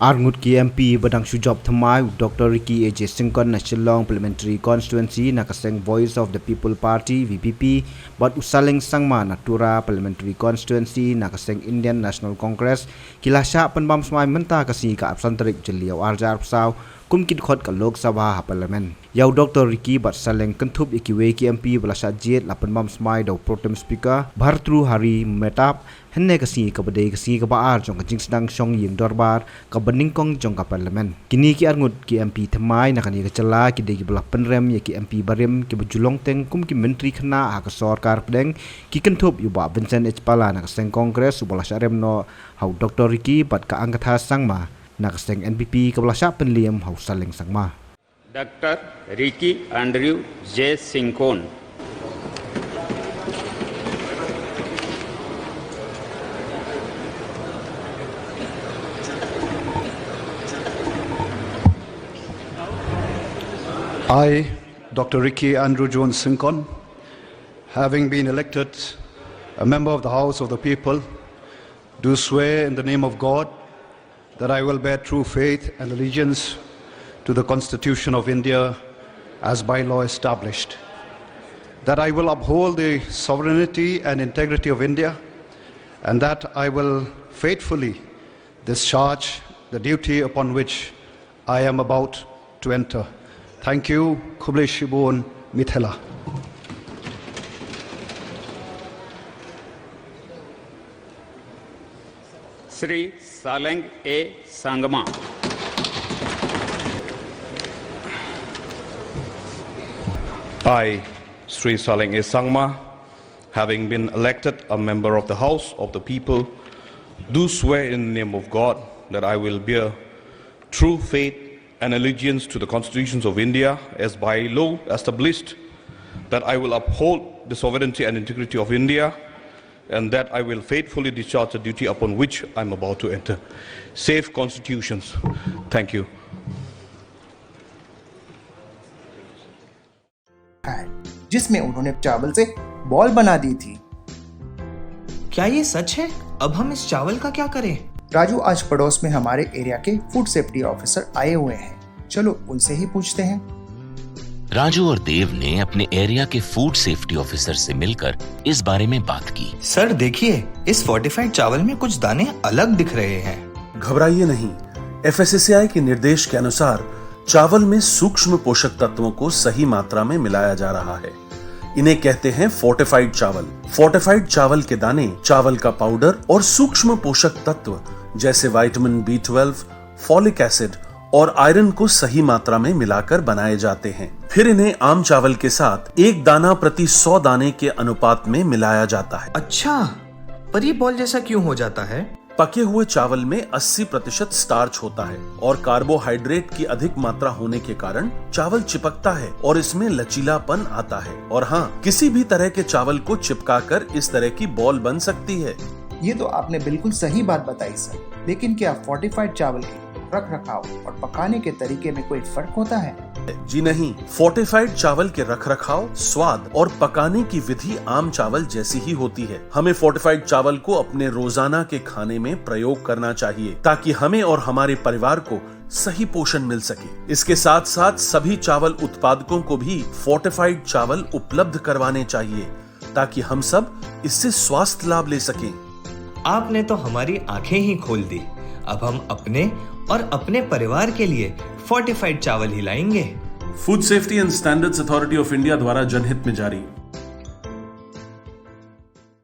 Arngut ki MP Badang Sujop Thamai Dr. Ricky A.J. Singkon na Shillong Parliamentary Constituency nakaseng Voice of the People Party VPP but usaling sangma na Tura Parliamentary Constituency nakaseng Indian National Congress kilasya panbam smai menta kasi ka absantarik jeliau arjar psaw kumkit khot ka Lok Sabha Parliament yau Dr. Ricky bat saleng kentup ikiwe ki MP balasa jet la panbam smai do Pro-Tem Speaker Bhartru Hari Metap henne kasi ka badai kasi ka baar jong ka jingsadang syong ying dorbar ka beningkong jong ka Parliament kini ki Arngut ki MP Thamai nakani ka chala ki degi belah penrem ya ki MP Barim ki bajulong teng kum ki menteri khana ha ka sarkar pedeng ki kentup yuba Vincent H Pala nakaseng Kongres ubala syarem no hau Dr. Ricky bat ka angkatha sangma nakaseng NPP ka bala sya penliam hau saleng sangma Dr. Ricky Andrew J. Singkon. I, Dr. Ricky Andrew Jones Singkon, having been elected a member of the House of the People, do swear in the name of God that I will bear true faith and allegiance to the Constitution of India as by law established, that I will uphold the sovereignty and integrity of India, and that I will faithfully discharge the duty upon which I am about to enter. Thank you, Kuble Shibun Mithela. Sri Saleng A. Sangma. I, Sri Saleng A. Sangma, having been elected a member of the House of the People, do swear in the name of God that I will bear true faith and allegiance to the constitutions of India as by law established, that I will uphold the sovereignty and integrity of India, and that I will faithfully discharge the duty upon which I am about to enter. Safe constitutions. Thank you. जिसमें उन्होंने चावल से ball बना दी थी। क्या ये सच है? अब हम इस चावल का क्या करें? राजू, आज पड़ोस में हमारे एरिया के फूड सेफ्टी ऑफिसर आए हुए हैं। चलो उनसे ही पूछते हैं। राजू और देव ने अपने एरिया के फूड सेफ्टी ऑफिसर से मिलकर इस बारे में बात की। सर देखिए, इस फोर्टिफाइड चावल में कुछ दाने अलग दिख रहे हैं। घबराइए नहीं, FSSAI के निर्देश के अनुसार चावल में सूक्ष्म पोषक तत्वों को सही मात्रा में मिलाया जा रहा है। इन्हें कहते हैं फोर्टिफाइड चावल। फोर्टिफाइड चावल के दाने चावल का पाउडर और सूक्ष्म पोषक तत्व जैसे विटामिन B12, फॉलिक एसिड और आयरन को सही मात्रा में मिलाकर बनाए जाते हैं। फिर इन्हें आम चावल के साथ 1 दाना प्रति 100 दाने के अनुपात में मिलाया जाता है। अच्छा, पर ये बॉल जैसा क्यों हो जाता है? पके हुए चावल में 80% स्टार्च होता है और कार्बोहाइड्रेट की अधिक मात्रा होने के कारण चावल चिपकता है और इसमें लचीलापन आता है। और हाँ, किसी भी तरह के चावल को चिपकाकर इस तरह की बॉल बन सकती है। ये तो आपने बिल्कुल सही बात बताई सर, लेकिन क्या फोर्टिफाइड चावल के रख रखाव और पकाने के तरीके में कोई फर्क होता है? जी नहीं, फोर्टिफाइड चावल के रख रखाव, स्वाद और पकाने की विधि आम चावल जैसी ही होती है। हमें फोर्टिफाइड चावल को अपने रोजाना के खाने में प्रयोग करना चाहिए ताकि हमें और हमारे परिवार को सही पोषण मिल सके। इसके साथ साथ सभी चावल उत्पादकों को भी फोर्टिफाइड चावल उपलब्ध करवाने चाहिए ताकि हम सब इससे स्वास्थ्य लाभ ले सकें। आपने तो हमारी आंखें ही खोल दी। अब हम अपने और अपने परिवार के लिए फोर्टिफाइड चावल ही लाएंगे। Food safety and standards authority of India द्वारा जनहित में जारी।